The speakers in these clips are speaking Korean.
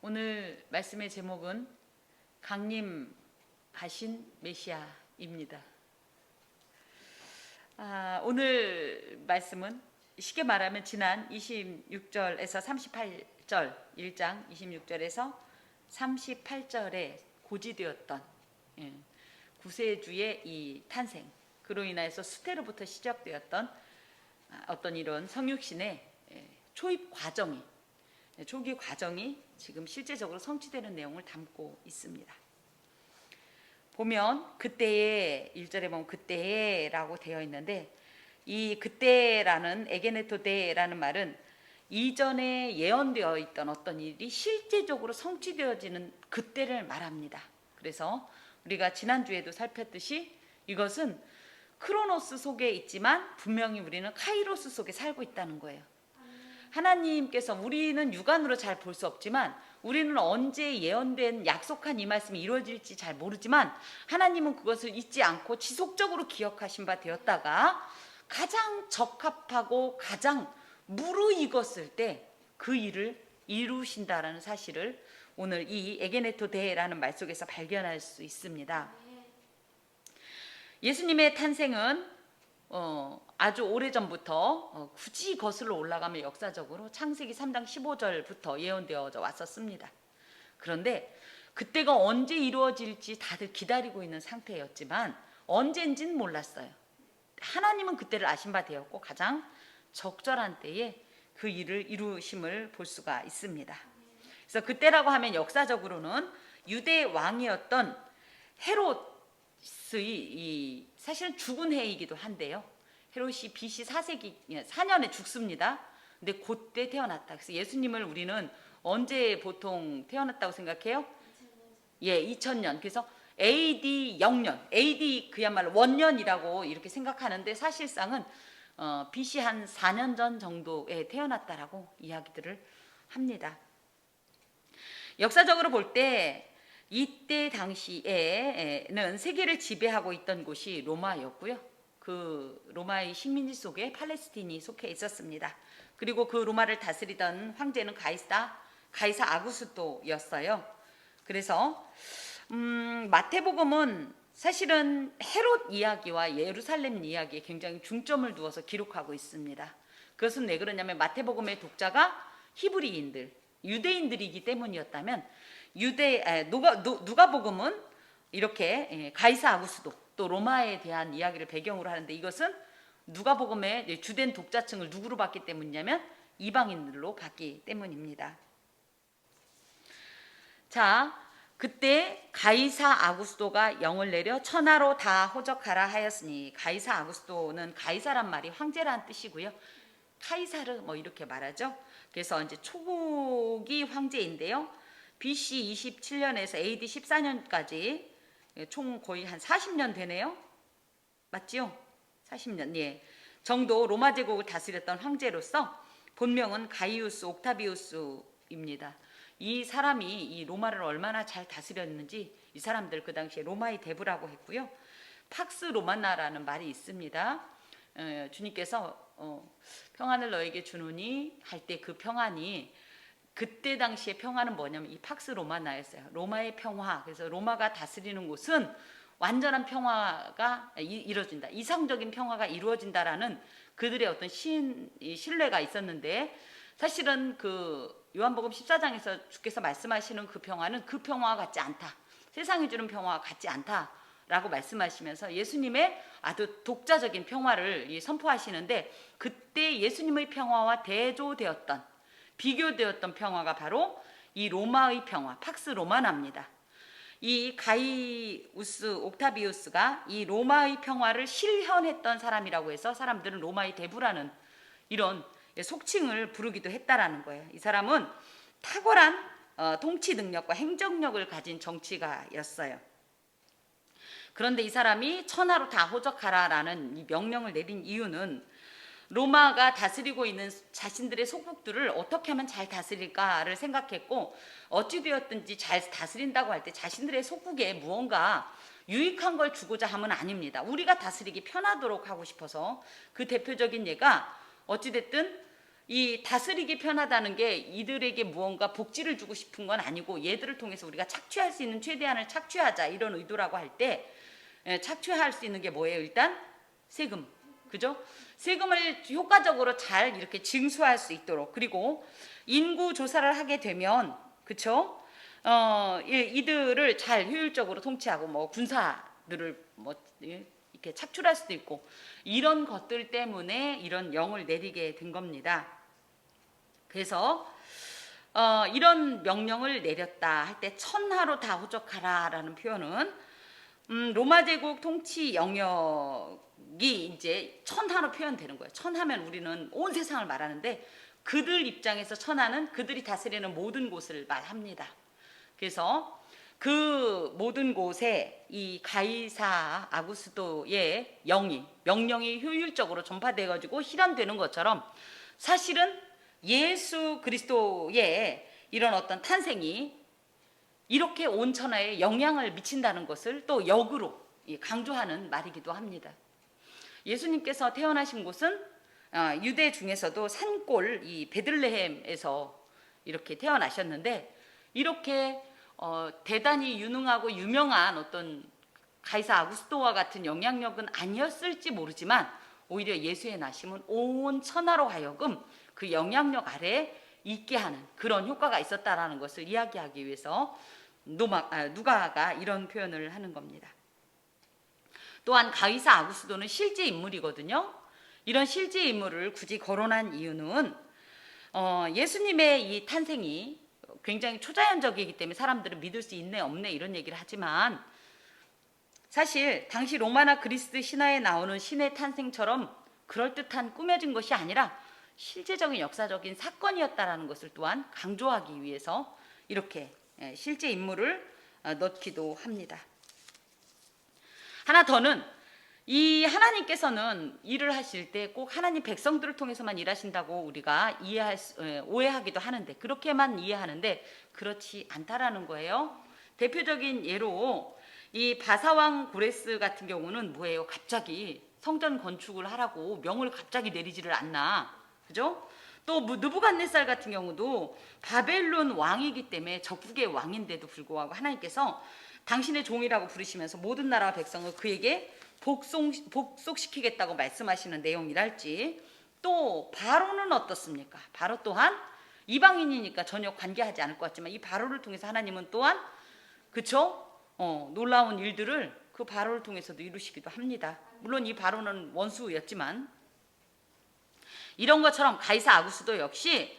오늘 말씀의 제목은 강림하신 메시아입니다. 오늘 말씀은 쉽게 말하면 지난 26절에서 38절 1장 26절에서 38절에 고지되었던 구세주의 이 탄생, 그로 인해서 수태로부터 시작되었던 어떤 이런 성육신의 초기 과정이 지금 실제적으로 성취되는 내용을 담고 있습니다. 보면 그때에 1절에 보면 그때에라고 되어 있는데, 이 그때라는 에게네토데라는 말은 이전에 예언되어 있던 어떤 일이 실제적으로 성취되어지는 그때를 말합니다. 그래서 우리가 지난주에도 살폈듯이 이것은 크로노스 속에 있지만 분명히 우리는 카이로스 속에 살고 있다는 거예요. 하나님께서 우리는 육안으로 잘 볼 수 없지만, 우리는 언제 예언된 약속한 이 말씀이 이루어질지 잘 모르지만 하나님은 그것을 잊지 않고 지속적으로 기억하신 바 되었다가 가장 적합하고 가장 무르익었을 때 그 일을 이루신다라는 사실을 오늘 이 에게네토데라는 말 속에서 발견할 수 있습니다. 예수님의 탄생은 아주 오래전부터 굳이 거슬러 올라가면 역사적으로 창세기 3장 15절부터 예언되어져 왔었습니다. 그런데 그때가 언제 이루어질지 다들 기다리고 있는 상태였지만 언젠지는 몰랐어요. 하나님은 그때를 아신 바 되었고 가장 적절한 때에 그 일을 이루심을 볼 수가 있습니다. 그래서 그때라고 하면 역사적으로는 유대 왕이었던 헤롯의 사실은 죽은 해이기도 한데요. 헤롯이 BC 4년에 죽습니다. 근데 그때 태어났다. 그래서 예수님을 우리는 언제 보통 태어났다고 생각해요? 2000년. 그래서 AD 0년, AD 그야말로 원년이라고 이렇게 생각하는데 사실상은 BC 한 4년 전 정도에 태어났다라고 이야기들을 합니다. 역사적으로 볼 때 이때 당시에는 세계를 지배하고 있던 곳이 로마였고요. 그 로마의 식민지 속에 팔레스틴이 속해 있었습니다. 그리고 그 로마를 다스리던 황제는 가이사 아구스토였어요. 그래서 마태복음은 사실은 헤롯 이야기와 예루살렘 이야기에 굉장히 중점을 두어서 기록하고 있습니다. 그것은 왜 그러냐면 마태복음의 독자가 히브리인들, 유대인들이기 때문이었다면 누가복음은 이렇게 가이사 아구스도 또 로마에 대한 이야기를 배경으로 하는데, 이것은 누가복음의 주된 독자층을 누구로 받기 때문이냐면 이방인들로 받기 때문입니다. 자, 그때 가이사 아구스도가 영을 내려 천하로 다 호적하라 하였으니, 가이사 아구스도는 가이사란 말이 황제라는 뜻이고요. 카이사르 이렇게 말하죠. 그래서 이제 초기 황제인데요. BC 27년에서 AD 14년까지 총 거의 한 40년 되네요. 맞지요? 40년 정도 로마 제국을 다스렸던 황제로서 본명은 가이우스 옥타비우스입니다. 이 사람이 이 로마를 얼마나 잘 다스렸는지 이 사람들 그 당시에 로마의 대부라고 했고요. 팍스 로마나라는 말이 있습니다. 주님께서 평안을 너에게 주노니 할 때 그 평안이, 그때 당시의 평화는 뭐냐면 이 팍스 로마나였어요. 로마의 평화. 그래서 로마가 다스리는 곳은 완전한 평화가 이루어진다, 이상적인 평화가 이루어진다라는 그들의 어떤 신뢰가 있었는데, 사실은 그 요한복음 14장에서 주께서 말씀하시는 그 평화는 그 평화와 같지 않다, 세상이 주는 평화와 같지 않다라고 말씀하시면서 예수님의 아주 독자적인 평화를 선포하시는데, 그때 예수님의 평화와 대조되었던, 비교되었던 평화가 바로 이 로마의 평화, 팍스 로마나입니다. 이 가이우스 옥타비우스가 이 로마의 평화를 실현했던 사람이라고 해서 사람들은 로마의 대부라는 이런 속칭을 부르기도 했다라는 거예요. 이 사람은 탁월한 통치 능력과 행정력을 가진 정치가였어요. 그런데 이 사람이 천하로 다 호적하라라는 이 명령을 내린 이유는 로마가 다스리고 있는 자신들의 소국들을 어떻게 하면 잘 다스릴까를 생각했고, 어찌되었든지 잘 다스린다고 할 때 자신들의 소국에 무언가 유익한 걸 주고자 함은 아닙니다. 우리가 다스리기 편하도록 하고 싶어서 그 대표적인 예가 어찌됐든 이 다스리기 편하다는 게 이들에게 무언가 복지를 주고 싶은 건 아니고 얘들을 통해서 우리가 착취할 수 있는 최대한을 착취하자 이런 의도라고 할 때 착취할 수 있는 게 뭐예요? 일단 세금, 그죠? 세금을 효과적으로 잘 이렇게 징수할 수 있도록, 그리고 인구 조사를 하게 되면, 그쵸? 이들을 잘 효율적으로 통치하고 뭐 군사들을 뭐 이렇게 착출할 수도 있고 이런 것들 때문에 이런 영을 내리게 된 겁니다. 그래서 이런 명령을 내렸다 할 때 천하로 다 호적하라 라는 표현은 로마 제국 통치 영역이 이제 천하로 표현되는 거예요. 천하면 우리는 온 세상을 말하는데 그들 입장에서 천하는 그들이 다스리는 모든 곳을 말합니다. 그래서 그 모든 곳에 이 가이사 아구스도의 명령이 효율적으로 전파돼 가지고 실현되는 것처럼 사실은 예수 그리스도의 이런 어떤 탄생이 이렇게 온 천하에 영향을 미친다는 것을 또 역으로 강조하는 말이기도 합니다. 예수님께서 태어나신 곳은 유대 중에서도 산골 이 베들레헴에서 이렇게 태어나셨는데 이렇게 대단히 유능하고 유명한 어떤 가이사 아구스토와 같은 영향력은 아니었을지 모르지만 오히려 예수의 나심은 온 천하로 하여금 그 영향력 아래 있게 하는 그런 효과가 있었다라는 것을 이야기하기 위해서 누가가 이런 표현을 하는 겁니다. 또한 가이사 아구스도는 실제 인물이거든요. 이런 실제 인물을 굳이 거론한 이유는 예수님의 이 탄생이 굉장히 초자연적이기 때문에 사람들은 믿을 수 있네 없네 이런 얘기를 하지만 사실 당시 로마나 그리스 신화에 나오는 신의 탄생처럼 그럴듯한 꾸며진 것이 아니라 실제적인 역사적인 사건이었다라는 것을 또한 강조하기 위해서 이렇게 실제 인물을 넣기도 합니다. 하나 더는 이 하나님께서는 일을 하실 때 꼭 하나님 백성들을 통해서만 일하신다고 우리가 오해하기도 하는데 그렇게만 이해하는데 그렇지 않다라는 거예요. 대표적인 예로 이 바사왕 고레스 같은 경우는 뭐예요? 갑자기 성전 건축을 하라고 명을 갑자기 내리지를 않나, 그죠? 또 느부갓네살 같은 경우도 바벨론 왕이기 때문에 적국의 왕인데도 불구하고 하나님께서 당신의 종이라고 부르시면서 모든 나라와 백성을 그에게 복속시키겠다고 말씀하시는 내용이랄지 또 바로는 어떻습니까? 바로 또한 이방인이니까 전혀 관계하지 않을 것 같지만 이 바로를 통해서 하나님은 또한 그쵸? 놀라운 일들을 그 바로를 통해서도 이루시기도 합니다. 물론 이 바로는 원수였지만 이런 것처럼 가이사 아구스도 역시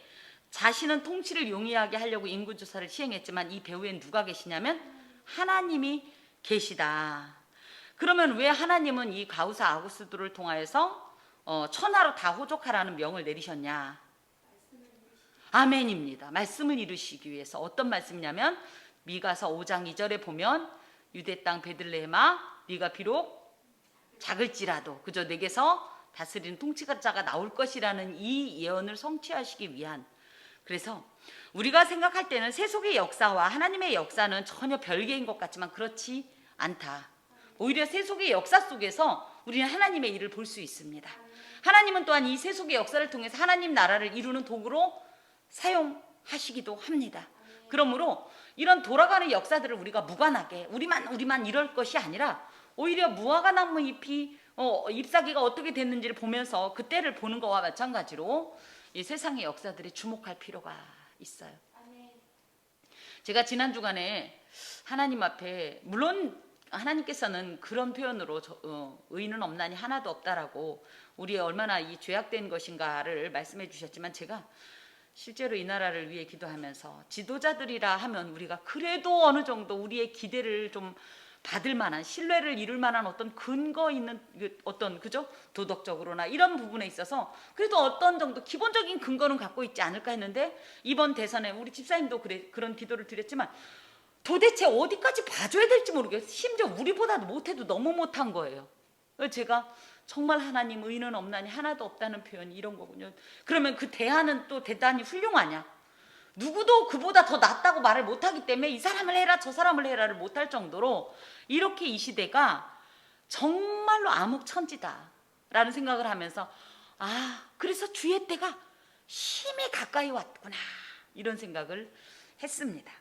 자신은 통치를 용이하게 하려고 인구조사를 시행했지만 이 배후엔 누가 계시냐면 하나님이 계시다. 그러면 왜 하나님은 이 가이사 아구스도를 통하여서 천하로 다 호족하라는 명을 내리셨냐? 아멘입니다. 말씀을 이루시기 위해서. 어떤 말씀이냐면 미가서 5장 2절에 보면 유대 땅 베들레헴아 네가 비록 작을지라도 그저 내게서 다스리는 통치자가 나올 것이라는 이 예언을 성취하시기 위한. 그래서 우리가 생각할 때는 세속의 역사와 하나님의 역사는 전혀 별개인 것 같지만 그렇지 않다. 오히려 세속의 역사 속에서 우리는 하나님의 일을 볼 수 있습니다. 하나님은 또한 이 세속의 역사를 통해서 하나님 나라를 이루는 도구로 사용하시기도 합니다. 그러므로 이런 돌아가는 역사들을 우리가 무관하게 우리만 이럴 것이 아니라 오히려 무화과 나무 잎이 잎사귀가 어떻게 됐는지를 보면서 그때를 보는 것과 마찬가지로 이 세상의 역사들에 주목할 필요가 있어요. 제가 지난 주간에 하나님 앞에 물론 하나님께서는 그런 표현으로 의인은 없나니 하나도 없다라고 우리의 얼마나 이 죄악된 것인가를 말씀해 주셨지만 제가 실제로 이 나라를 위해 기도하면서 지도자들이라 하면 우리가 그래도 어느 정도 우리의 기대를 좀 받을 만한 신뢰를 이룰 만한 어떤 근거 있는 어떤 그죠? 도덕적으로나 이런 부분에 있어서 그래도 어떤 정도 기본적인 근거는 갖고 있지 않을까 했는데 이번 대선에 우리 집사님도 그런 기도를 드렸지만 도대체 어디까지 봐줘야 될지 모르겠어요. 심지어 우리보다도 못해도 너무 못한 거예요. 제가 정말 하나님 의인은 없나니 하나도 없다는 표현이 이런 거군요. 그러면 그 대안은 또 대단히 훌륭하냐? 누구도 그보다 더 낫다고 말을 못하기 때문에 이 사람을 해라 저 사람을 해라를 못할 정도로 이렇게 이 시대가 정말로 암흑천지다라는 생각을 하면서 그래서 주의 때가 심히 가까이 왔구나 이런 생각을 했습니다.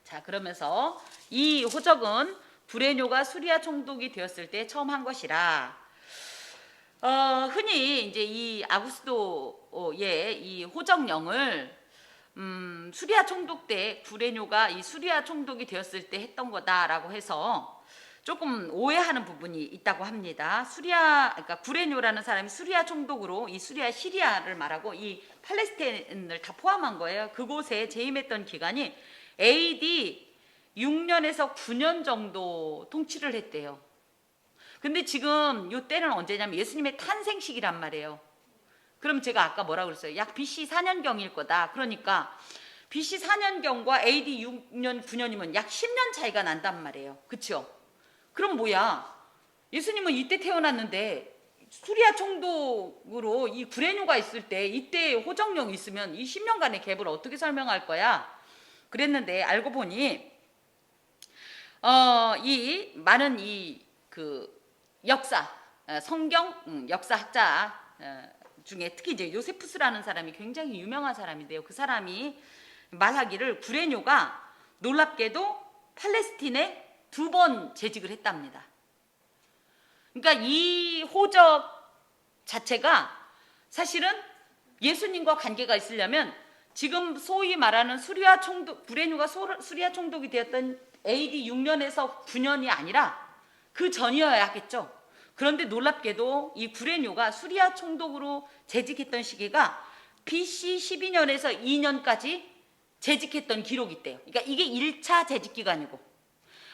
자, 그러면서 이 호적은 브레뇨가 수리아 총독이 되었을 때 처음 한 것이라 흔히 이제 이 아구스도의 이 호적령을 수리아 총독 때 브레뇨가 이 수리아 총독이 되었을 때 했던 거다라고 해서 조금 오해하는 부분이 있다고 합니다. 그러니까 브레뇨라는 사람이 수리아 총독으로 이 수리아 시리아를 말하고 이 팔레스타인을 다 포함한 거예요. 그곳에 재임했던 기간이 AD 6년에서 9년 정도 통치를 했대요. 근데 지금 요 때는 언제냐면 예수님의 탄생식이란 말이에요. 그럼 제가 아까 뭐라고 그랬어요? 약 BC 4년경일 거다. 그러니까 BC 4년경과 AD 6년, 9년이면 약 10년 차이가 난단 말이에요. 그쵸? 그럼 뭐야? 예수님은 이때 태어났는데 수리아 총독으로 이 브레뇨가 있을 때 이때 호정령이 있으면 이 10년간의 갭을 어떻게 설명할 거야? 그랬는데 알고 보니 이 많은 역사, 성경 역사학자 중에 특히 이제 요세푸스라는 사람이 굉장히 유명한 사람인데요. 그 사람이 말하기를 브레뇨가 놀랍게도 팔레스틴에 2번 재직을 했답니다. 그러니까 이 호적 자체가 사실은 예수님과 관계가 있으려면 지금 소위 말하는 수리아 총독, 브레뇨가 수리아 총독이 되었던 AD 6년에서 9년이 아니라 그 전이어야겠죠. 그런데 놀랍게도 이 브레뇨가 수리아 총독으로 재직했던 시기가 BC 12년에서 2년까지 재직했던 기록이 있대요. 그러니까 이게 1차 재직 기간이고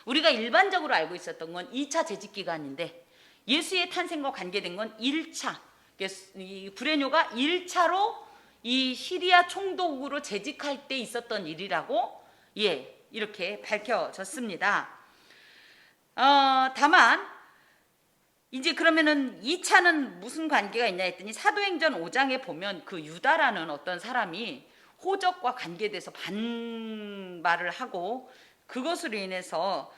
우리가 일반적으로 알고 있었던 건 2차 재직 기간인데 예수의 탄생과 관계된 건 1차. 이 브레뇨가 1차로 이 시리아 총독으로 재직할 때 있었던 일이라고 이렇게 밝혀졌습니다. 다만 이제 그러면은 2차는 무슨 관계가 있냐 했더니 사도행전 5장에 보면 그 유다라는 어떤 사람이 호적과 관계돼서 반발을 하고 그것으로 인해서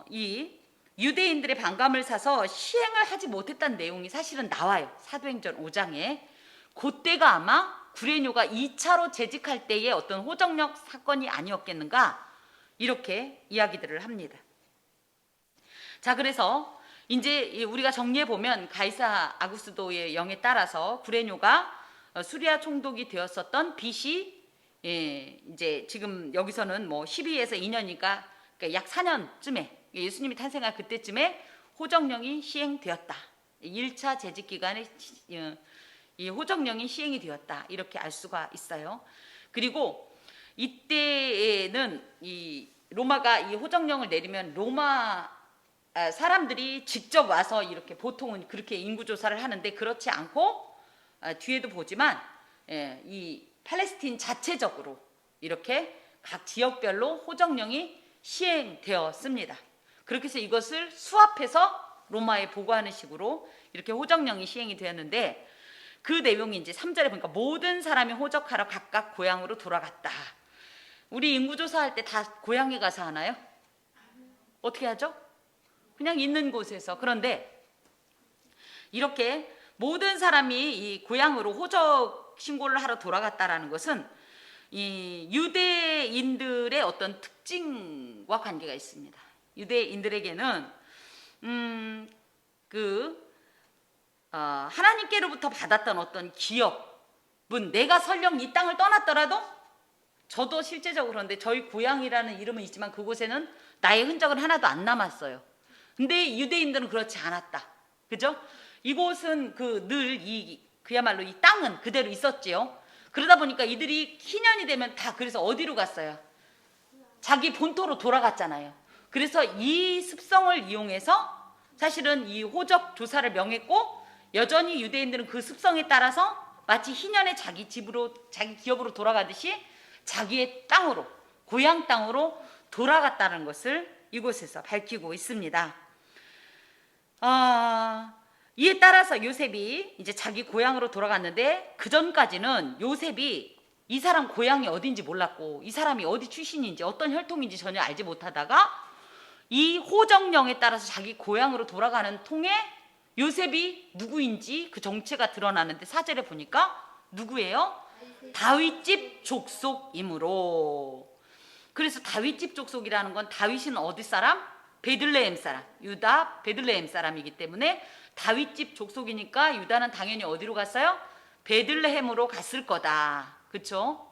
이 유대인들의 반감을 사서 시행을 하지 못했다는 내용이 사실은 나와요. 사도행전 5장에. 그때가 아마 브레뇨가 2차로 재직할 때의 어떤 호적력 사건이 아니었겠는가 이렇게 이야기들을 합니다. 자, 그래서 이제 우리가 정리해 보면 가이사 아구스도의 영에 따라서 브레뇨가 수리아 총독이 되었었던 BC 이제 지금 여기서는 뭐 12에서 2년이니까 그러니까 약 4년쯤에 예수님이 탄생할 그때쯤에 호적령이 시행되었다. 1차 재직 기간에 이 호적령이 시행이 되었다. 이렇게 알 수가 있어요. 그리고 이때에는 이 로마가 이 호적령을 내리면 로마 사람들이 직접 와서 이렇게 보통은 그렇게 인구 조사를 하는데 그렇지 않고 뒤에도 보지만 이 팔레스틴 자체적으로 이렇게 각 지역별로 호적령이 시행되었습니다. 그렇게 해서 이것을 수합해서 로마에 보고하는 식으로 이렇게 호적령이 시행이 되었는데 그 내용이 이제 3절에 보니까 모든 사람이 호적하러 각각 고향으로 돌아갔다. 우리 인구조사할 때 다 고향에 가서 하나요? 어떻게 하죠? 그냥 있는 곳에서. 그런데 이렇게 모든 사람이 이 고향으로 호적 신고를 하러 돌아갔다라는 것은 이 유대인들의 어떤 특징과 관계가 있습니다. 유대인들에게는 하나님께로부터 받았던 어떤 기업은 내가 설령 이 땅을 떠났더라도 저도 실제적으로 그런데 저희 고향이라는 이름은 있지만 그곳에는 나의 흔적은 하나도 안 남았어요. 근데 유대인들은 그렇지 않았다. 그죠? 이곳은 그야말로 이 땅은 그대로 있었지요. 그러다 보니까 이들이 희년이 되면 다 그래서 어디로 갔어요? 자기 본토로 돌아갔잖아요. 그래서 이 습성을 이용해서 사실은 이 호적 조사를 명했고 여전히 유대인들은 그 습성에 따라서 마치 희년에 자기 집으로 자기 기업으로 돌아가듯이 자기의 땅으로 고향 땅으로 돌아갔다는 것을 이곳에서 밝히고 있습니다. 이에 따라서 요셉이 이제 자기 고향으로 돌아갔는데 그 전까지는 요셉이 이 사람 고향이 어딘지 몰랐고 이 사람이 어디 출신인지 어떤 혈통인지 전혀 알지 못하다가 이 호정령에 따라서 자기 고향으로 돌아가는 통에 요셉이 누구인지 그 정체가 드러나는데 4절에 보니까 누구예요? 다윗집 족속이므로. 그래서 다윗집 족속이라는 건 다윗은 어디 사람? 베들레헴 사람, 유다 베들레헴 사람이기 때문에 다윗집 족속이니까 유다는 당연히 어디로 갔어요? 베들레헴으로 갔을 거다. 그렇죠?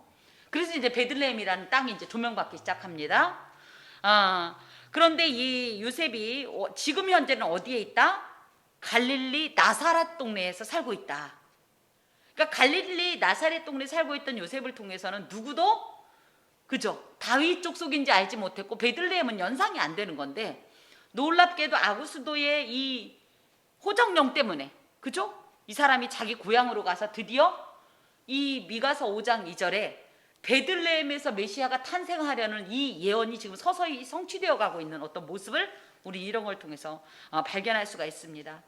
그래서 이제 베들레헴이라는 땅이 이제 조명받기 시작합니다. 그런데 이 요셉이 지금 현재는 어디에 있다? 갈릴리 나사렛 동네에서 살고 있다. 그러니까 갈릴리 나사렛 동네에 살고 있던 요셉을 통해서는 누구도 그죠? 다윗 족속인지 알지 못했고 베들레헴은 연상이 안 되는 건데 놀랍게도 아구스도의 이 호정령 때문에 그죠? 이 사람이 자기 고향으로 가서 드디어 이 미가서 5장 2절에 베들레헴에서 메시아가 탄생하려는 이 예언이 지금 서서히 성취되어 가고 있는 어떤 모습을 우리 이런 걸 통해서 발견할 수가 있습니다.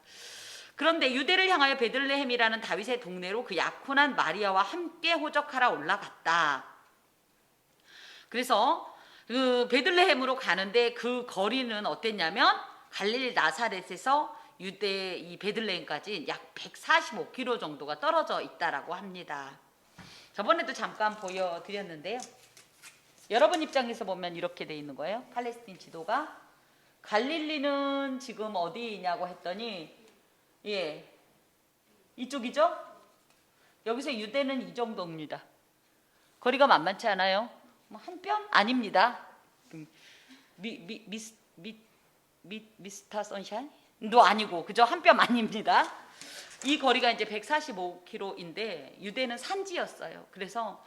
그런데 유대를 향하여 베들레헴이라는 다윗의 동네로 그 약혼한 마리아와 함께 호적하러 올라갔다. 그래서 그 베들레헴으로 가는데 그 거리는 어땠냐면 갈릴리 나사렛에서 유대 이 베들레헴까지 약 145km 정도가 떨어져 있다라고 합니다. 저번에도 잠깐 보여드렸는데요. 여러분 입장에서 보면 이렇게 돼 있는 거예요. 팔레스틴 지도가 갈릴리는 지금 어디냐고 했더니 예 이쪽이죠. 여기서 유대는 이 정도입니다. 거리가 만만치 않아요. 뭐 한 뼘 아닙니다. 미스터 선샤인도 아니고 그죠? 한 뼘 아닙니다. 이 거리가 이제 145km인데 유대는 산지였어요. 그래서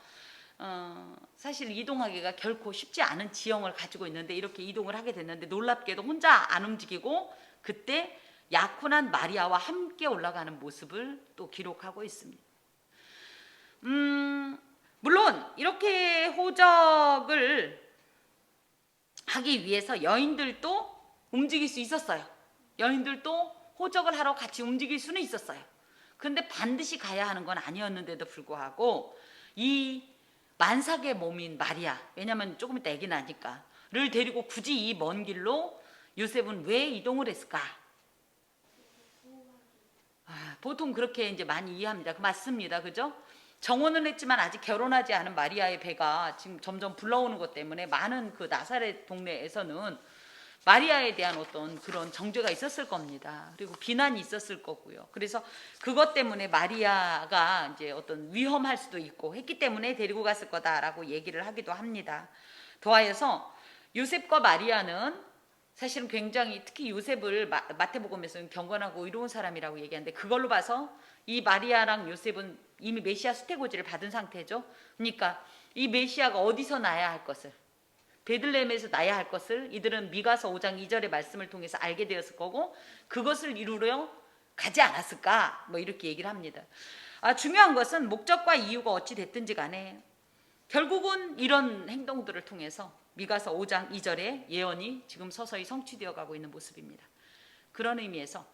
사실 이동하기가 결코 쉽지 않은 지형을 가지고 있는데 이렇게 이동을 하게 됐는데 놀랍게도 혼자 안 움직이고 그때 약혼한 마리아와 함께 올라가는 모습을 또 기록하고 있습니다. 물론 이렇게 호적을 하기 위해서 여인들도 움직일 수 있었어요. 여인들도 호적을 하러 같이 움직일 수는 있었어요. 그런데 반드시 가야 하는 건 아니었는데도 불구하고 이 만삭의 몸인 마리아, 왜냐하면 조금 이따 애기 나니까 를 데리고 굳이 이 먼 길로 요셉은 왜 이동을 했을까? 보통 그렇게 이제 많이 이해합니다. 맞습니다. 그죠? 정혼은 했지만 아직 결혼하지 않은 마리아의 배가 지금 점점 불러오는 것 때문에 많은 그 나사렛 동네에서는 마리아에 대한 어떤 그런 정죄가 있었을 겁니다. 그리고 비난이 있었을 거고요. 그래서 그것 때문에 마리아가 이제 어떤 위험할 수도 있고 했기 때문에 데리고 갔을 거다라고 얘기를 하기도 합니다. 더하여서 요셉과 마리아는 사실은 굉장히 특히 요셉을 마태복음에서는 경건하고 의로운 사람이라고 얘기하는데 그걸로 봐서 이 마리아랑 요셉은 이미 메시아 수태고지를 받은 상태죠. 그러니까 이 메시아가 어디서 나야 할 것을 베들레헴에서 나야 할 것을 이들은 미가서 5장 2절의 말씀을 통해서 알게 되었을 거고 그것을 이루려 가지 않았을까 뭐 이렇게 얘기를 합니다. 중요한 것은 목적과 이유가 어찌 됐든지 간에 결국은 이런 행동들을 통해서 미가서 5장 2절의 예언이 지금 서서히 성취되어 가고 있는 모습입니다. 그런 의미에서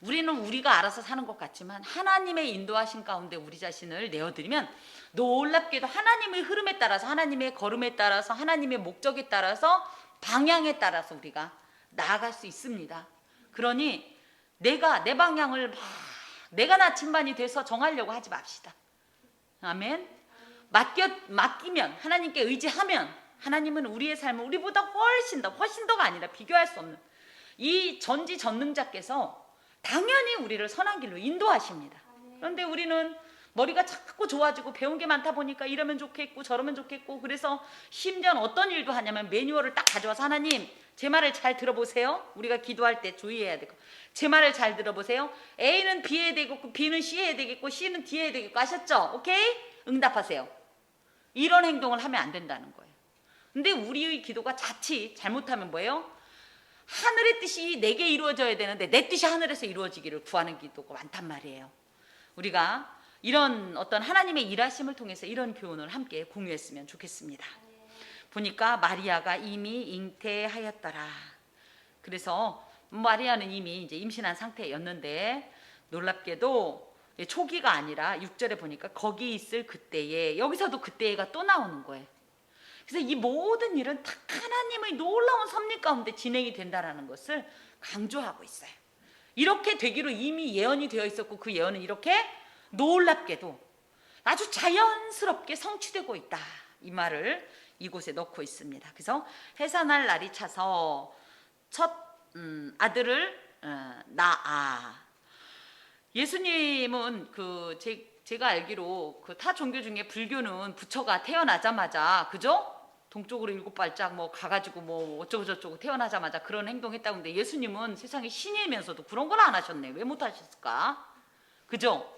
우리는 우리가 알아서 사는 것 같지만 하나님의 인도하신 가운데 우리 자신을 내어드리면 놀랍게도 하나님의 흐름에 따라서 하나님의 걸음에 따라서 하나님의 목적에 따라서 방향에 따라서 우리가 나아갈 수 있습니다. 그러니 내가 내 방향을 내가 나침반이 돼서 정하려고 하지 맙시다. 아멘. 맡기면 하나님께 의지하면 하나님은 우리의 삶을 우리보다 훨씬 더가 아니라 비교할 수 없는 이 전지전능자께서 당연히 우리를 선한 길로 인도하십니다. 그런데 우리는 머리가 자꾸 좋아지고 배운 게 많다 보니까 이러면 좋겠고 저러면 좋겠고 그래서 심지어 어떤 일도 하냐면 매뉴얼을 딱 가져와서 하나님 제 말을 잘 들어보세요. 우리가 기도할 때 주의해야 되고 제 말을 잘 들어보세요. A는 B해야 되겠고 B는 C해야 되겠고 C는 D해야 되겠고 아셨죠? 오케이? 응답하세요. 이런 행동을 하면 안 된다는 거예요. 근데 우리의 기도가 자칫 잘못하면 뭐예요? 하늘의 뜻이 내게 이루어져야 되는데 내 뜻이 하늘에서 이루어지기를 구하는 기도가 많단 말이에요. 우리가 이런 어떤 하나님의 일하심을 통해서 이런 교훈을 함께 공유했으면 좋겠습니다. 보니까 마리아가 이미 잉태하였더라. 그래서 마리아는 이미 이제 임신한 상태였는데 놀랍게도 초기가 아니라 6절에 보니까 거기 있을 그때에 여기서도 그때가 또 나오는 거예요. 그래서 이 모든 일은 딱 하나님의 놀라운 섭리 가운데 진행이 된다라는 것을 강조하고 있어요. 이렇게 되기로 이미 예언이 되어 있었고 그 예언은 이렇게 놀랍게도 아주 자연스럽게 성취되고 있다. 이 말을 이곳에 넣고 있습니다. 그래서 해산할 날이 차서 첫 아들을 낳아. 예수님은 제가 알기로 그 타 종교 중에 불교는 부처가 태어나자마자 그죠? 동쪽으로 7발짝 뭐 가가지고 뭐 어쩌고 저쩌고 태어나자마자 그런 행동했다고 하는데 예수님은 세상에 신이면서도 그런 걸 안 하셨네. 왜 못 하셨을까? 그죠?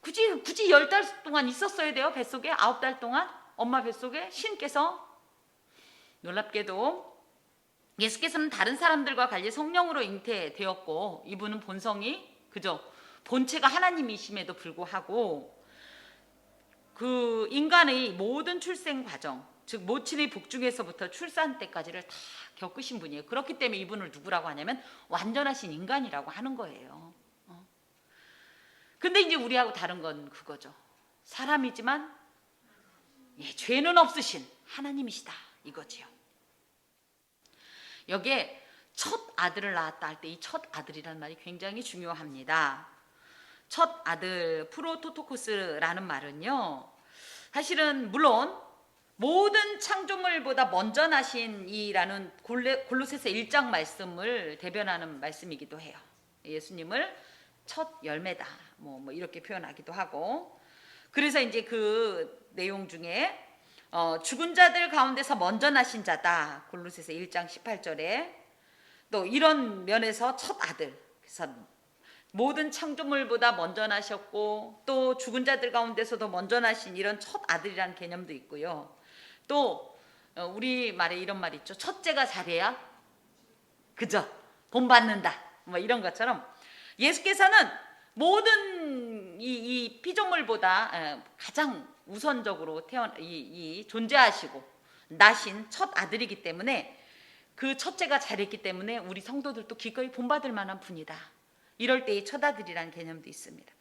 굳이 10달 동안 있었어야 돼요. 뱃속에 9달 동안 엄마 뱃속에 신께서. 놀랍게도 예수께서는 다른 사람들과 달리 성령으로 잉태되었고 이분은 본성이 그죠? 본체가 하나님이심에도 불구하고 그 인간의 모든 출생 과정, 즉 모친의 복중에서부터 출산 때까지를 다 겪으신 분이에요. 그렇기 때문에 이분을 누구라고 하냐면 완전하신 인간이라고 하는 거예요. 근데 이제 우리하고 다른 건 그거죠. 사람이지만 죄는 없으신 하나님이시다 이거지요. 여기에 첫 아들을 낳았다 할 때 이 첫 아들이라는 말이 굉장히 중요합니다. 첫 아들 프로토토코스라는 말은요. 사실은 물론 모든 창조물보다 먼저 나신 이라는 골로새서 1장 말씀을 대변하는 말씀이기도 해요. 예수님을 첫 열매다 뭐 이렇게 표현하기도 하고 그래서 이제 그 내용 중에 죽은 자들 가운데서 먼저 나신 자다 골로새서 1장 18절에 또 이런 면에서 첫 아들 그래서 모든 창조물보다 먼저 나셨고 또 죽은 자들 가운데서도 먼저 나신 이런 첫 아들이라는 개념도 있고요. 또 우리 말에 이런 말이 있죠. 첫째가 잘해야 그죠? 본받는다 뭐 이런 것처럼 예수께서는 모든 이 피조물보다 가장 우선적으로 존재하시고 나신 첫 아들이기 때문에 그 첫째가 잘했기 때문에 우리 성도들도 기꺼이 본받을 만한 분이다. 이럴 때의 첫 아들이라는 개념도 있습니다.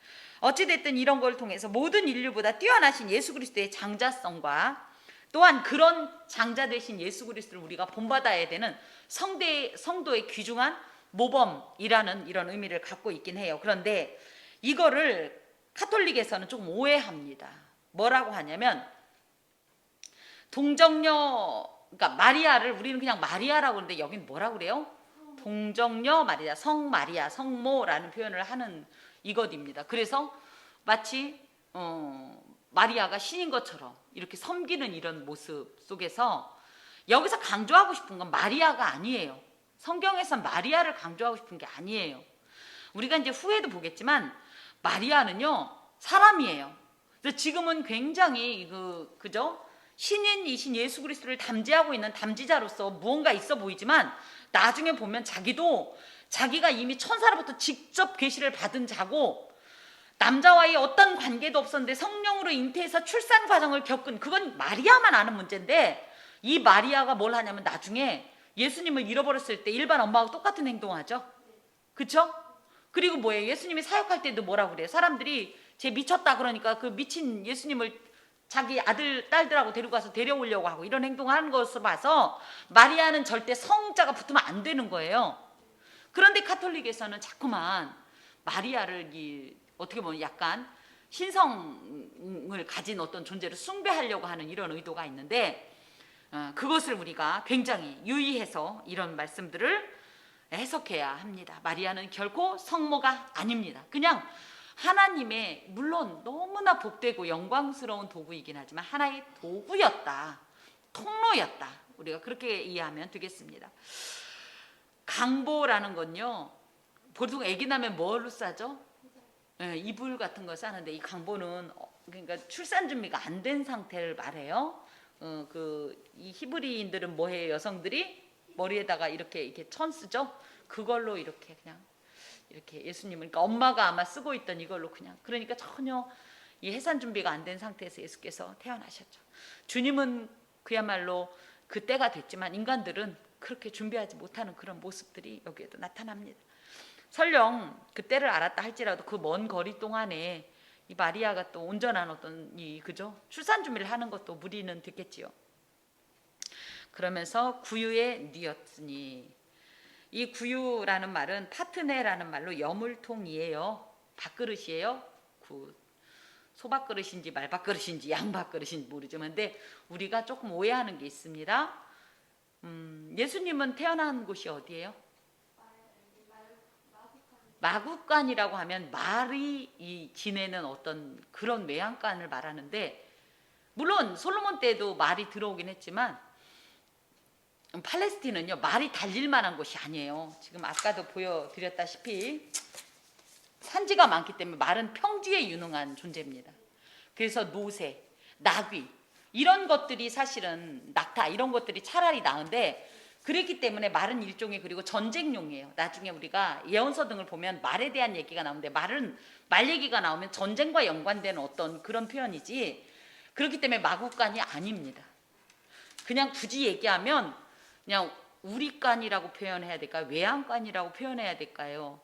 어찌됐든 이런 걸 통해서 모든 인류보다 뛰어나신 예수 그리스도의 장자성과 또한 그런 장자 되신 예수 그리스도를 우리가 본받아야 되는 성도의 귀중한 모범이라는 이런 의미를 갖고 있긴 해요. 그런데 이거를 카톨릭에서는 조금 오해합니다. 뭐라고 하냐면 동정녀 그러니까 마리아를 우리는 그냥 마리아라고 하는데 여긴 뭐라고 그래요? 동정녀 마리아, 성마리아, 성모라는 표현을 하는 이것입니다. 그래서 마치 마리아가 신인 것처럼 이렇게 섬기는 이런 모습 속에서 여기서 강조하고 싶은 건 마리아가 아니에요. 성경에선 마리아를 강조하고 싶은 게 아니에요. 우리가 이제 후에도 보겠지만 마리아는요 사람이에요. 그래서 지금은 굉장히 그죠? 신인이신 예수 그리스도를 담지하고 있는 담지자로서 무언가 있어 보이지만 나중에 보면 자기가 이미 천사로부터 직접 계시를 받은 자고 남자와의 어떤 관계도 없었는데 성령으로 잉태해서 출산 과정을 겪은 그건 마리아만 아는 문제인데 이 마리아가 뭘 하냐면 나중에 예수님을 잃어버렸을 때 일반 엄마하고 똑같은 행동하죠. 그렇죠? 그리고 뭐예요? 예수님이 사역할 때도 뭐라고 그래요? 사람들이 쟤 미쳤다 그러니까 그 미친 예수님을 자기 아들, 딸들하고 데리고 가서 데려오려고 하고 이런 행동을 하는 것을 봐서 마리아는 절대 성자가 붙으면 안 되는 거예요. 그런데 카톨릭에서는 자꾸만 마리아를 어떻게 보면 약간 신성을 가진 어떤 존재로 숭배하려고 하는 이런 의도가 있는데 그것을 우리가 굉장히 유의해서 이런 말씀들을 해석해야 합니다. 마리아는 결코 성모가 아닙니다. 그냥 하나님의 물론 너무나 복되고 영광스러운 도구이긴 하지만 하나의 도구였다. 통로였다. 우리가 그렇게 이해하면 되겠습니다. 강보라는 건요. 보통 아기 나면 뭘로 싸죠? 이불 같은 걸 싸는데 이 강보는 그러니까 출산 준비가 안 된 상태를 말해요. 이 히브리인들은 뭐해요? 여성들이 머리에다가 이렇게 천 쓰죠? 그걸로 이렇게 그냥 이렇게 예수님은 그러니까 엄마가 아마 쓰고 있던 이걸로 그냥 그러니까 전혀 이 해산 준비가 안 된 상태에서 예수께서 태어나셨죠. 주님은 그야말로 그때가 됐지만 인간들은 그렇게 준비하지 못하는 그런 모습들이 여기에도 나타납니다. 설령 그때를 알았다 할지라도 그 먼 거리 동안에 이 마리아가 또 온전한 어떤 그죠? 출산 준비를 하는 것도 무리는 됐겠지요. 그러면서 구유에 뉘었으니 이 구유라는 말은 파트네라는 말로 여물통이에요. 밥그릇이에요. 소밥그릇인지 말밥그릇인지 양밥그릇인지 모르지만 근데 우리가 조금 오해하는 게 있습니다. 예수님은 태어난 곳이 어디예요? 마국간이라고 하면 말이 지내는 어떤 그런 외양간을 말하는데, 물론 솔로몬 때도 말이 들어오긴 했지만 팔레스틴은요 말이 달릴 만한 곳이 아니에요. 지금 아까도 보여드렸다시피 산지가 많기 때문에 말은 평지에 유능한 존재입니다. 그래서 노새, 나귀 이런 것들이 사실은 낙타 이런 것들이 차라리 나은데, 그렇기 때문에 말은 일종의 그리고 전쟁용이에요. 나중에 우리가 예언서 등을 보면 말에 대한 얘기가 나오는데 말 얘기가 나오면 전쟁과 연관되는 어떤 그런 표현이지, 그렇기 때문에 마국간이 아닙니다. 그냥 굳이 얘기하면 그냥 우리간이라고 표현해야 될까요? 외양간이라고 표현해야 될까요?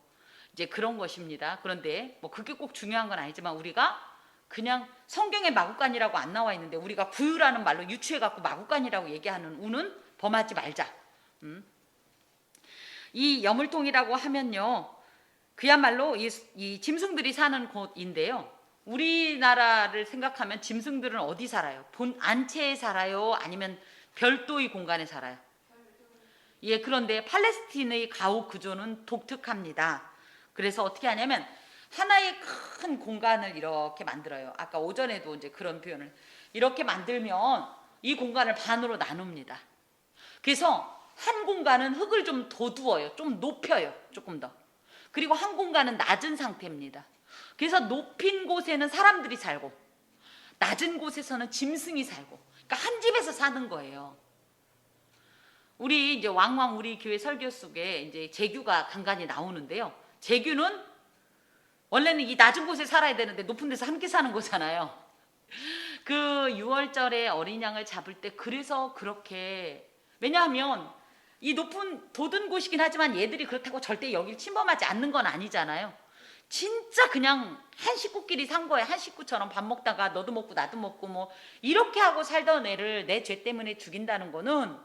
이제 그런 것입니다. 그런데 뭐 그게 꼭 중요한 건 아니지만 우리가 그냥 성경에 마국간이라고 안 나와 있는데 우리가 구유라는 말로 유추해 갖고 마국간이라고 얘기하는 우는 범하지 말자. 이 여물통이라고 하면요 그야말로 이 짐승들이 사는 곳인데요, 우리나라를 생각하면 짐승들은 어디 살아요? 본 안채에 살아요? 아니면 별도의 공간에 살아요? 예, 그런데 팔레스틴의 가옥 구조는 독특합니다. 그래서 어떻게 하냐면 하나의 큰 공간을 이렇게 만들어요. 아까 오전에도 이제 그런 표현을 이렇게 만들면 이 공간을 반으로 나눕니다. 그래서 한 공간은 흙을 좀 돋우어요. 좀 높여요. 조금 더. 그리고 한 공간은 낮은 상태입니다. 그래서 높인 곳에는 사람들이 살고 낮은 곳에서는 짐승이 살고, 그러니까 한 집에서 사는 거예요. 우리 이제 왕왕 우리 교회 설교 속에 이제 재규가 간간히 나오는데요. 재규는 원래는 이 낮은 곳에 살아야 되는데 높은 데서 함께 사는 거잖아요. 그 6월절에 어린 양을 잡을 때 그래서 그렇게, 왜냐하면 이 높은 돋은 곳이긴 하지만 얘들이 그렇다고 절대 여기를 침범하지 않는 건 아니잖아요. 진짜 그냥 한 식구끼리 산 거예요. 한 식구처럼 밥 먹다가 너도 먹고 나도 먹고 뭐 이렇게 하고 살던 애를 내 죄 때문에 죽인다는 거는,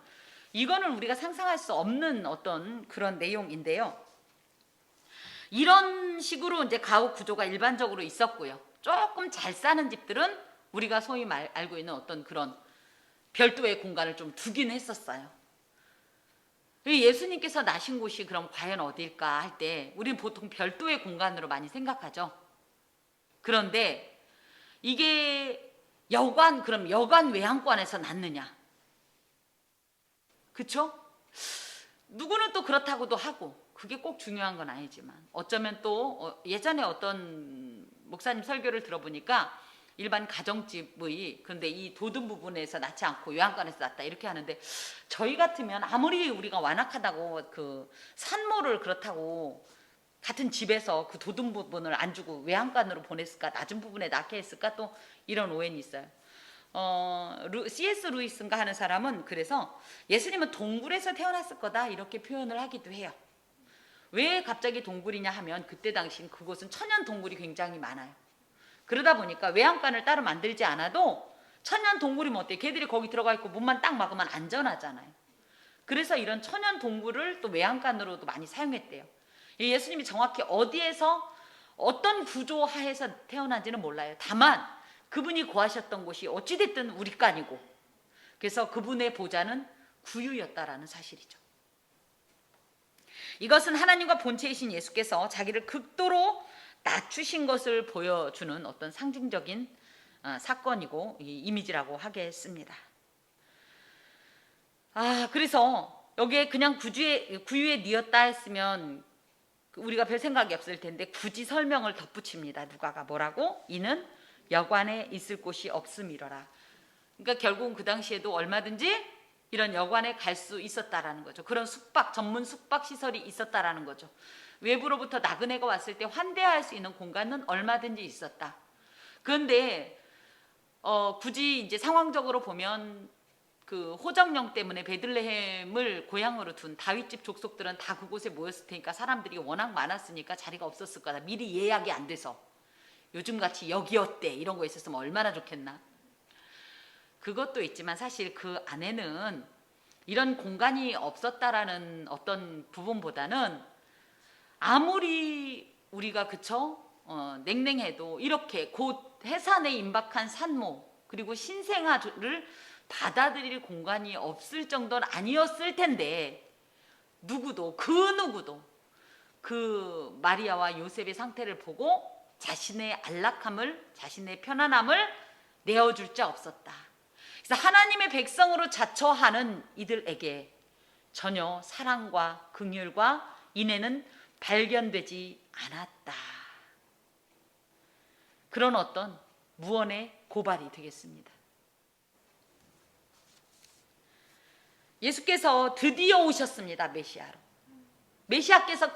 이거는 우리가 상상할 수 없는 어떤 그런 내용인데요. 이런 식으로 이제 가옥 구조가 일반적으로 있었고요. 조금 잘 사는 집들은 우리가 소위 알고 있는 어떤 그런 별도의 공간을 좀 두긴 했었어요. 예수님께서 나신 곳이 그럼 과연 어딜까 할 때 우리는 보통 별도의 공간으로 많이 생각하죠. 그런데 이게 그럼 여관 외양간에서 났느냐? 그쵸? 누구는 또 그렇다고도 하고, 그게 꼭 중요한 건 아니지만 어쩌면 또 예전에 어떤 목사님 설교를 들어보니까 일반 가정집의, 그런데 이 돋은 부분에서 낳지 않고 요양간에서 낳았다 이렇게 하는데, 저희 같으면 아무리 우리가 완악하다고 그 산모를 그렇다고 같은 집에서 그 돋은 부분을 안 주고 외양간으로 보냈을까, 낮은 부분에 낳게 했을까, 또 이런 오해는 있어요. C.S. 루이스인가 하는 사람은 그래서 예수님은 동굴에서 태어났을 거다 이렇게 표현을 하기도 해요. 왜 갑자기 동굴이냐 하면 그때 당시 그곳은 천연 동굴이 굉장히 많아요. 그러다 보니까 외양간을 따로 만들지 않아도 천연 동굴이면 어때요? 걔들이 거기 들어가 있고 문만 딱 막으면 안전하잖아요. 그래서 이런 천연 동굴을 또 외양간으로도 많이 사용했대요. 예수님이 정확히 어디에서 어떤 구조 하에서 태어난지는 몰라요. 다만 그분이 거하셨던 곳이 어찌됐든 우리간이고, 그래서 그분의 보좌는 구유였다라는 사실이죠. 이것은 하나님과 본체이신 예수께서 자기를 극도로 낮추신 것을 보여주는 어떤 상징적인 사건이고 이미지라고 하겠습니다. 그래서 여기에 그냥 구유에 뉘었다 했으면 우리가 별 생각이 없을 텐데 굳이 설명을 덧붙입니다. 누가가 뭐라고? 이는 여관에 있을 곳이 없음이러라. 그러니까 결국은 그 당시에도 얼마든지 이런 여관에 갈 수 있었다라는 거죠. 그런 전문 숙박 시설이 있었다라는 거죠. 외부로부터 나그네가 왔을 때 환대할 수 있는 공간은 얼마든지 있었다. 그런데 굳이 이제 상황적으로 보면 그 호정령 때문에 베들레헴을 고향으로 둔 다윗집 족속들은 다 그곳에 모였을 테니까 사람들이 워낙 많았으니까 자리가 없었을 거다. 미리 예약이 안 돼서. 요즘같이 여기 어때 이런 거 있었으면 얼마나 좋겠나. 그것도 있지만 사실 그 안에는 이런 공간이 없었다라는 어떤 부분보다는 아무리 우리가 그쵸? 냉랭해도 이렇게 곧 해산에 임박한 산모 그리고 신생아를 받아들일 공간이 없을 정도는 아니었을 텐데 누구도 그 마리아와 요셉의 상태를 보고 자신의 안락함을 자신의 편안함을 내어줄 자 없었다. 그래서 하나님의 백성으로 자처하는 이들에게 전혀 사랑과 긍휼과 인애는 발견되지 않았다. 그런 어떤 무언의 고발이 되겠습니다. 예수께서 드디어 오셨습니다. 메시아로. 메시아께서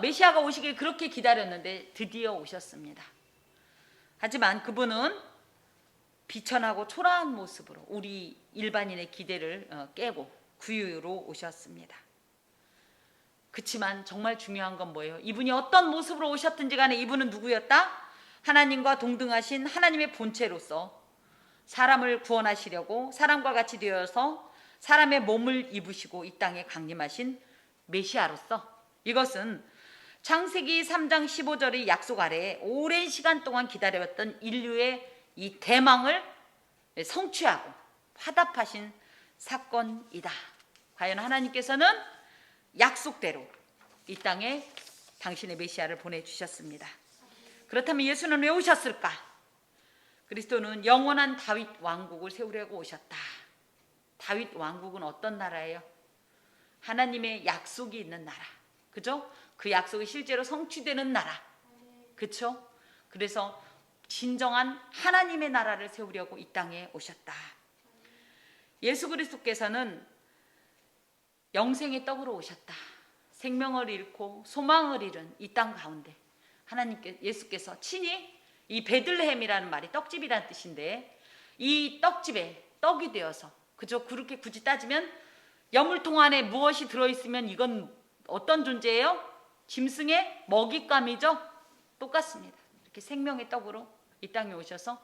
메시아가 오시길 그렇게 기다렸는데 드디어 오셨습니다. 하지만 그분은 비천하고 초라한 모습으로 우리 일반인의 기대를 깨고 구유로 오셨습니다. 그렇지만 정말 중요한 건 뭐예요? 이분이 어떤 모습으로 오셨든지 간에 이분은 누구였다? 하나님과 동등하신 하나님의 본체로서 사람을 구원하시려고 사람과 같이 되어서 사람의 몸을 입으시고 이 땅에 강림하신 메시아로서 이것은 창세기 3장 15절의 약속 아래에 오랜 시간 동안 기다려왔던 인류의 이 대망을 성취하고 화답하신 사건이다. 과연 하나님께서는 약속대로 이 땅에 당신의 메시아를 보내주셨습니다. 그렇다면 예수는 왜 오셨을까? 그리스도는 영원한 다윗 왕국을 세우려고 오셨다. 다윗 왕국은 어떤 나라예요? 하나님의 약속이 있는 나라. 그죠? 그 약속이 실제로 성취되는 나라. 그렇죠? 그래서 진정한 하나님의 나라를 세우려고 이 땅에 오셨다. 예수 그리스도께서는 영생의 떡으로 오셨다. 생명을 잃고 소망을 잃은 이 땅 가운데 예수께서 친히 이 베들레헴이라는 말이 떡집이라는 뜻인데 이 떡집에 떡이 되어서 그저 그렇게 굳이 따지면 여물통 안에 무엇이 들어있으면 이건 어떤 존재예요? 짐승의 먹잇감이죠. 똑같습니다. 이렇게 생명의 떡으로 이 땅에 오셔서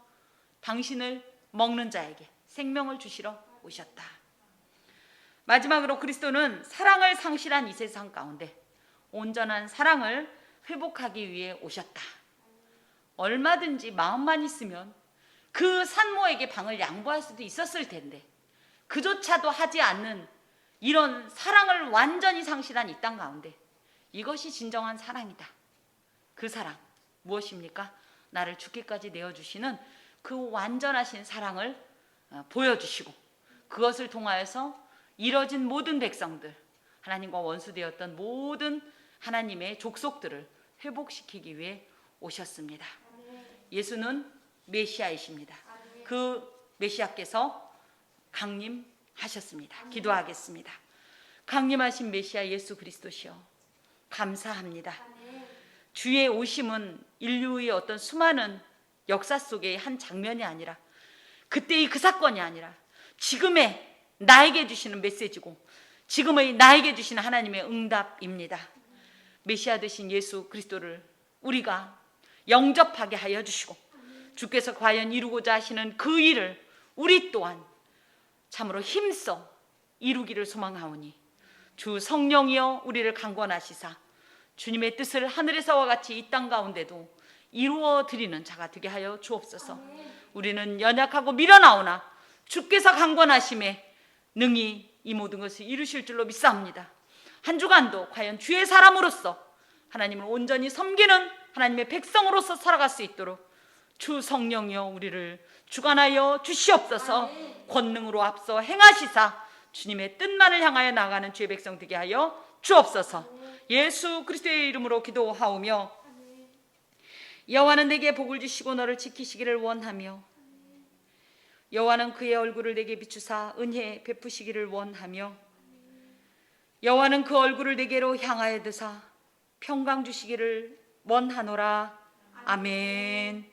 당신을 먹는 자에게 생명을 주시러 오셨다. 마지막으로 그리스도는 사랑을 상실한 이 세상 가운데 온전한 사랑을 회복하기 위해 오셨다. 얼마든지 마음만 있으면 그 산모에게 방을 양보할 수도 있었을 텐데 그조차도 하지 않는 이런 사랑을 완전히 상실한 이 땅 가운데 이것이 진정한 사랑이다. 그 사랑 무엇입니까? 나를 죽기까지 내어주시는 그 완전하신 사랑을 보여주시고 그것을 통하여서 이뤄진 모든 백성들 하나님과 원수되었던 모든 하나님의 족속들을 회복시키기 위해 오셨습니다. 예수는 메시아이십니다. 그 메시아께서 강림하셨습니다. 기도하겠습니다. 강림하신 메시아 예수 그리스도시여 감사합니다. 주의 오심은 인류의 어떤 수많은 역사 속의 한 장면이 아니라 그때의 그 사건이 아니라 지금의 나에게 주시는 메시지고 지금의 나에게 주시는 하나님의 응답입니다. 메시아 되신 예수 그리스도를 우리가 영접하게 하여 주시고 주께서 과연 이루고자 하시는 그 일을 우리 또한 참으로 힘써 이루기를 소망하오니 주 성령이여 우리를 강권하시사 주님의 뜻을 하늘에서와 같이 이 땅 가운데도 이루어 드리는 자가 되게 하여 주옵소서. 우리는 연약하고 미련하오나 주께서 강권하심에 능히 이 모든 것을 이루실 줄로 믿사옵니다. 한 주간도 과연 주의 사람으로서 하나님을 온전히 섬기는 하나님의 백성으로서 살아갈 수 있도록 주 성령이여 우리를 주관하여 주시옵소서. 권능으로 앞서 행하시사 주님의 뜻만을 향하여 나가는 주의 백성 되게 하여 주옵소서. 예수 그리스도의 이름으로 기도하오며 여호와는 내게 복을 주시고 너를 지키시기를 원하며 여호와는 그의 얼굴을 내게 비추사 은혜 베푸시기를 원하며 여호와는 그 얼굴을 내게로 향하여 드사 평강 주시기를 원하노라. 아멘.